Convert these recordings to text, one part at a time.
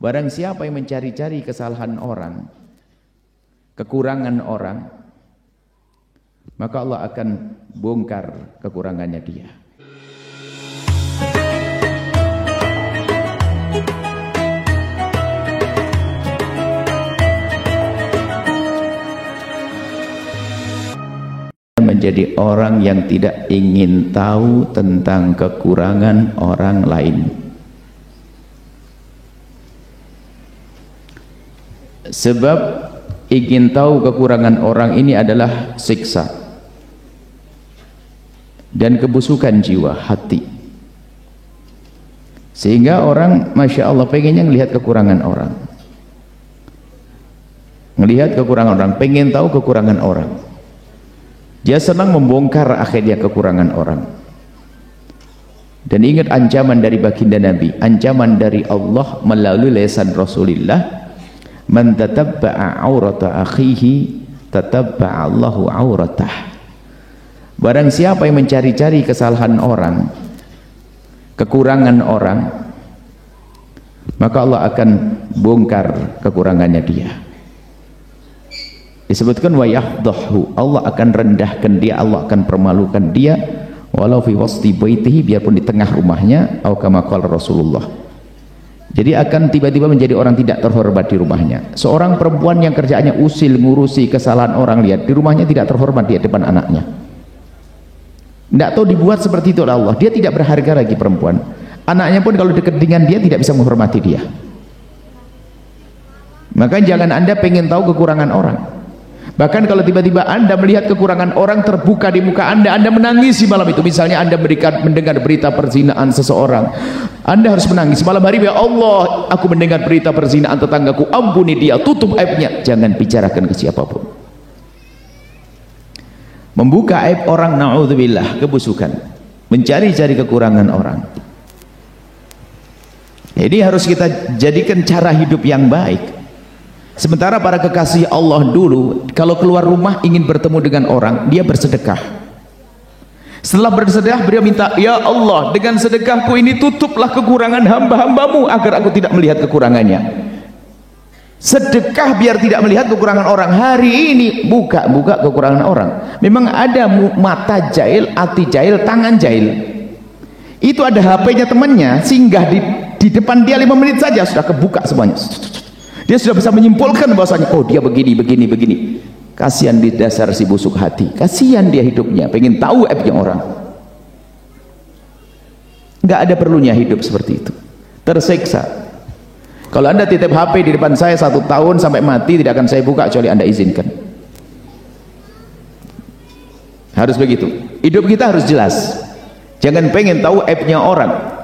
Barang siapa yang mencari-cari kesalahan orang, kekurangan orang, maka Allah akan bongkar kekurangannya dia. Menjadi orang yang tidak ingin tahu tentang kekurangan orang lain. Sebab ingin tahu kekurangan orang ini adalah siksa dan kebusukan jiwa, hati. Sehingga orang, Masya Allah, pengennya melihat kekurangan orang, melihat kekurangan orang, pengen tahu kekurangan orang. Dia senang membongkar akhirnya kekurangan orang. Dan ingat ancaman dari baginda Nabi, ancaman dari Allah melalui lisan Rasulullah, man tatabba'a aurata akhihi tatabba'a Allahu auratah. Barang siapa yang mencari-cari kesalahan orang, kekurangan orang, maka Allah akan bongkar kekurangannya dia. Disebutkan wa yafdahu, Allah akan rendahkan dia, Allah akan permalukan dia, walau fi wasti baitihi, biarpun di tengah rumahnya, atau kama qala Rasulullah. Jadi akan tiba-tiba menjadi orang tidak terhormat di rumahnya. Seorang perempuan yang kerjaannya usil ngurusi kesalahan orang, lihat di rumahnya tidak terhormat di depan anaknya. Tidak tahu dibuat seperti itu oleh Allah. Dia tidak berharga lagi perempuan. Anaknya pun kalau dekat dengan dia tidak bisa menghormati dia. Maka jangan Anda pengen tahu kekurangan orang. Bahkan kalau tiba-tiba Anda melihat kekurangan orang terbuka di muka Anda menangis di malam itu. Misalnya Anda mendengar berita perzinaan seseorang, Anda harus menangis malam hari. Ya Allah, aku mendengar berita perzinaan tetanggaku, ampuni dia, tutup aibnya. Jangan bicarakan ke siapapun. Membuka aib orang, na'udzubillah, kebusukan. Mencari-cari kekurangan orang. Jadi harus kita jadikan cara hidup yang baik. Sementara para kekasih Allah dulu, kalau keluar rumah ingin bertemu dengan orang, dia bersedekah. Setelah bersedekah, beliau minta, ya Allah, dengan sedekahku ini tutuplah kekurangan hamba-hambamu agar aku tidak melihat kekurangannya. Sedekah biar tidak melihat kekurangan orang. Hari ini buka kekurangan orang. Memang ada mata jahil, hati jahil, tangan jahil. Itu ada HP-nya temannya, singgah di depan dia 5 menit saja sudah kebuka semuanya. Dia sudah bisa menyimpulkan bahwasanya, oh dia begini. Kasihan di dasar si busuk hati, kasihan dia hidupnya, pengen tahu aibnya orang. Nggak ada perlunya hidup seperti itu, tersiksa. Kalau Anda titip HP di depan saya 1 tahun sampai mati, tidak akan saya buka kecuali Anda izinkan. Harus begitu, hidup kita harus jelas, jangan pengen tahu aibnya orang.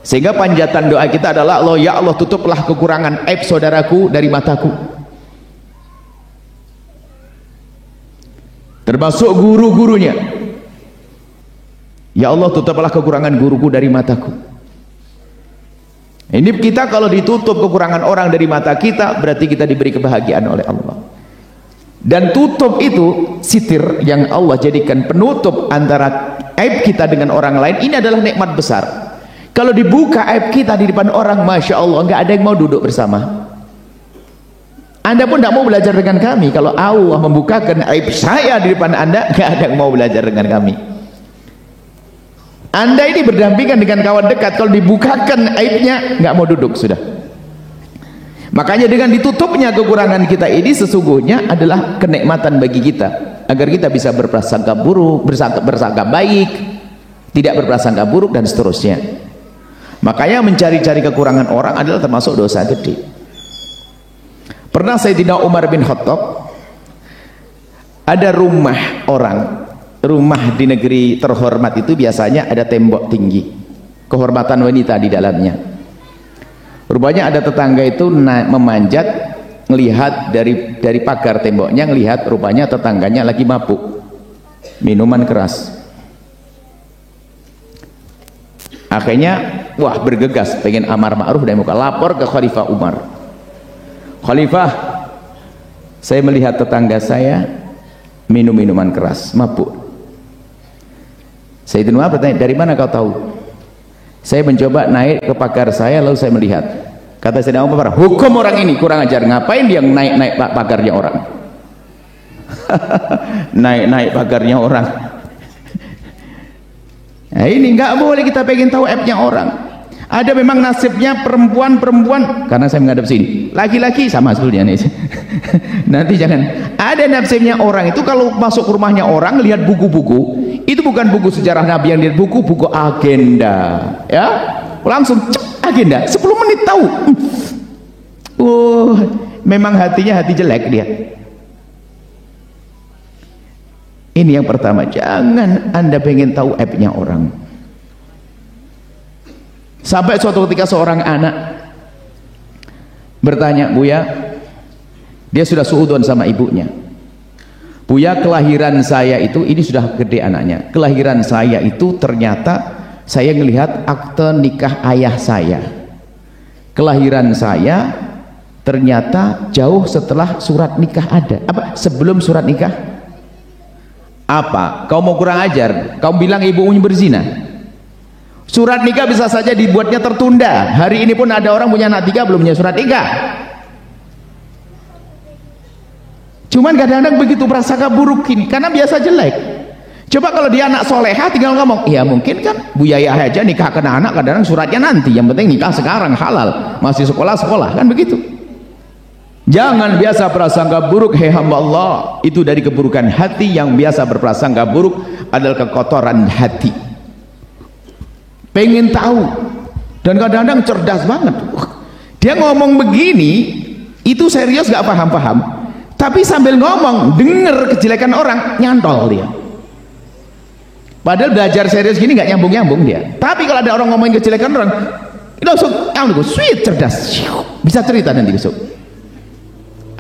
Sehingga panjatan doa kita adalah, Allah, ya Allah, tutuplah kekurangan aib saudaraku dari mataku. Termasuk guru-gurunya. Ya Allah, tutuplah kekurangan guruku dari mataku. Ini kita kalau ditutup kekurangan orang dari mata kita, berarti kita diberi kebahagiaan oleh Allah. Dan tutup itu sitir yang Allah jadikan penutup antara aib kita dengan orang lain. Ini adalah nikmat besar. Kalau dibuka aib kita di depan orang, Masya Allah, nggak ada yang mau duduk bersama. Anda pun tidak mau belajar dengan kami. Kalau Allah membukakan aib saya di depan Anda, nggak ada yang mau belajar dengan kami. Anda ini berdampingan dengan kawan dekat, kalau dibukakan aibnya, nggak mau duduk sudah. Makanya dengan ditutupnya kekurangan kita ini sesungguhnya adalah kenikmatan bagi kita, agar kita bisa berprasangka buruk, bersangka baik, tidak berprasangka buruk dan seterusnya. Makanya mencari-cari kekurangan orang adalah termasuk dosa gede. Pernah Sayyidina Umar bin Khattab, ada rumah orang, rumah di negeri terhormat itu biasanya ada tembok tinggi, kehormatan wanita di dalamnya. Rupanya ada tetangga itu memanjat, melihat dari pagar temboknya, melihat rupanya tetangganya lagi mabuk minuman keras. Akhirnya wah, bergegas pengen amar ma'ruf dan muka, lapor ke Khalifah Umar. Khalifah, saya melihat tetangga saya minum minuman keras, mabuk. Sayyidina Umar bertanya, dari mana kau tahu? Saya mencoba naik ke pagar saya, lalu saya melihat Kata Sayyidina Umar, hukum orang ini kurang ajar, ngapain dia naik-naik pagarnya orang? Naik-naik pagarnya orang. Nah, ini nggak boleh kita pengen tahu aibnya orang. Ada memang nasibnya perempuan-perempuan, karena saya menghadap sini, laki-laki sama sebetulnya nih. Nanti jangan. Ada nasibnya orang itu kalau masuk ke rumahnya orang lihat buku-buku, itu bukan buku sejarah Nabi yang lihat, buku agenda, ya langsung agenda 10 menit tahu. Memang hatinya hati jelek dia. Ini yang pertama, jangan Anda pengen tahu aibnya orang. Sampai suatu ketika seorang anak bertanya, Buya, dia sudah suudon sama ibunya, Buya, kelahiran saya itu, ini sudah gede anaknya, kelahiran saya itu ternyata saya melihat akte nikah ayah saya, kelahiran saya ternyata jauh setelah surat nikah ada. Apa? Sebelum surat nikah? Apa? Kau mau kurang ajar? Kau bilang ibumu berzina? Surat nikah bisa saja dibuatnya tertunda. Hari ini pun ada orang punya anak 3 belum punya surat nikah. Cuman kadang-kadang begitu prasangka burukin karena biasa jelek. Coba kalau dia anak soleha tinggal ngomong, ya mungkin kan Bu Yaya aja nikah kena anak, kadang-kadang suratnya nanti, yang penting nikah sekarang halal, masih sekolah kan begitu. Jangan biasa prasangka buruk, hei hamba Allah. Itu dari keburukan hati. Yang biasa berprasangka buruk adalah kekotoran hati. Pengen tahu, dan kadang-kadang cerdas banget. Dia ngomong begini itu serius, gak paham-paham, tapi sambil ngomong denger kejelekan orang nyantol dia. Padahal belajar serius gini gak nyambung-nyambung dia. Tapi kalau ada orang ngomongin kejelekan orang, itu langsung sweet, cerdas, bisa cerita nanti besok.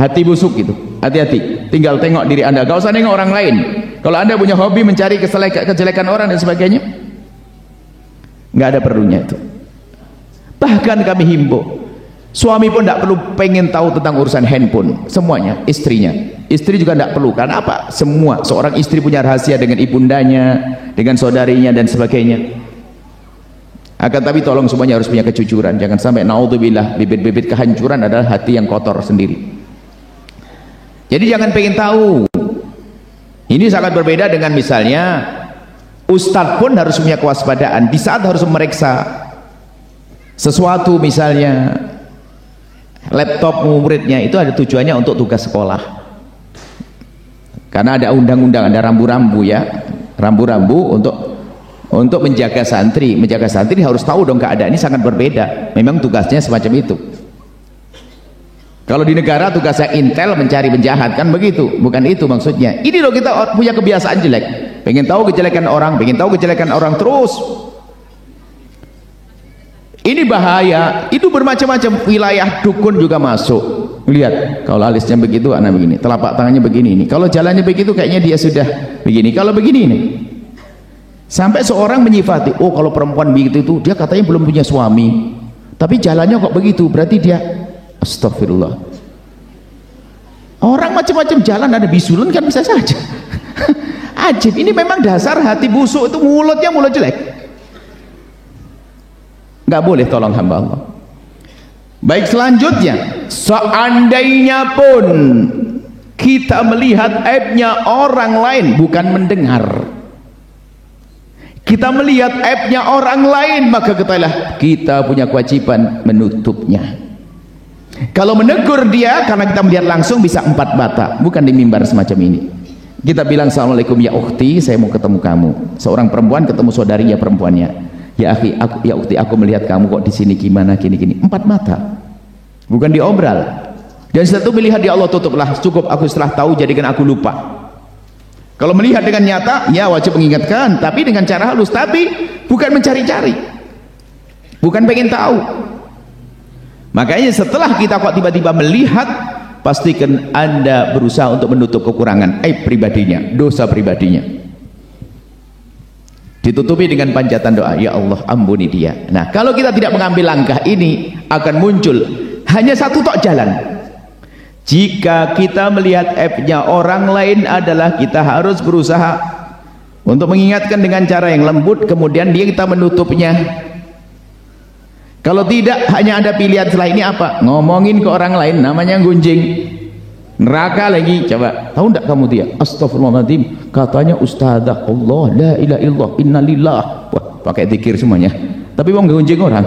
Hati busuk itu, hati-hati. Tinggal tengok diri Anda, gak usah nengok orang lain. Kalau Anda punya hobi mencari kejelekan orang dan sebagainya, nggak ada perlunya itu. Bahkan kami himbau, suami pun tidak perlu pengen tahu tentang urusan handphone, semuanya istrinya. Istri juga tidak perlu, karena apa? Semua, seorang istri punya rahasia dengan ibundanya, dengan saudarinya dan sebagainya. Akan tapi tolong semuanya harus punya kejujuran. Jangan sampai naudzubillah, bibit-bibit kehancuran adalah hati yang kotor sendiri. Jadi jangan pengen tahu. Ini sangat berbeda dengan misalnya ustadz pun harus punya kewaspadaan di saat harus memeriksa sesuatu, misalnya laptop muridnya itu ada tujuannya untuk tugas sekolah, karena ada undang-undang, ada rambu-rambu ya, rambu-rambu untuk menjaga santri. Menjaga santri harus tahu dong keadaan ini sangat berbeda, memang tugasnya semacam itu. Kalau di negara tugasnya intel mencari penjahat, kan begitu, bukan itu maksudnya. Ini loh, kita punya kebiasaan jelek, pengen tahu kejelekan orang, terus. Ini bahaya, itu bermacam-macam. Wilayah dukun juga masuk. Lihat, kalau alisnya begitu, anak begini, telapak tangannya begini, ini kalau jalannya begitu kayaknya dia sudah begini, kalau begini ini. Sampai seorang menyifati, oh kalau perempuan begitu itu dia katanya belum punya suami, tapi jalannya kok begitu, berarti dia, astagfirullah. Orang macam-macam jalan, ada bisulun kan bisa saja. Ajib, ini memang dasar hati busuk itu, mulutnya mulut jelek. Nggak boleh, tolong hamba Allah. Baik, selanjutnya, seandainya pun kita melihat aibnya orang lain, bukan mendengar, kita melihat aibnya orang lain, maka ketahuilah kita punya kewajiban menutupnya. Kalau menegur dia karena kita melihat langsung bisa 4 mata, bukan di mimbar semacam ini. Kita bilang, assalamualaikum ya ukhti, saya mau ketemu kamu. Seorang perempuan ketemu saudarinya perempuannya, ya akhi, ya ukhti, aku melihat kamu kok di sini gimana gini-gini. 4 mata, bukan diobral. Dan setelah itu melihat dia, Allah tutuplah, cukup aku setelah tahu, jadikan aku lupa. Kalau melihat dengan nyata, ya wajib mengingatkan, tapi dengan cara halus, tapi bukan mencari-cari, bukan pengen tahu. Makanya setelah kita kok tiba-tiba melihat, pastikan Anda berusaha untuk menutup kekurangan, aib pribadinya, dosa pribadinya. Ditutupi dengan panjatan doa, ya Allah ampuni dia. Nah, kalau kita tidak mengambil langkah ini, akan muncul hanya satu tok jalan. Jika kita melihat aibnya orang lain adalah kita harus berusaha untuk mengingatkan dengan cara yang lembut, kemudian dia kita menutupnya. Kalau tidak, hanya ada pilihan setelah ini apa? Ngomongin ke orang lain, namanya gunjing. Neraka lagi. Coba, tahu enggak kamu dia? Astagfirullahaladzim, katanya ustazah, Allah la ilaha illallah, innalillah. Wah, pakai zikir semuanya, tapi mau gunjing orang.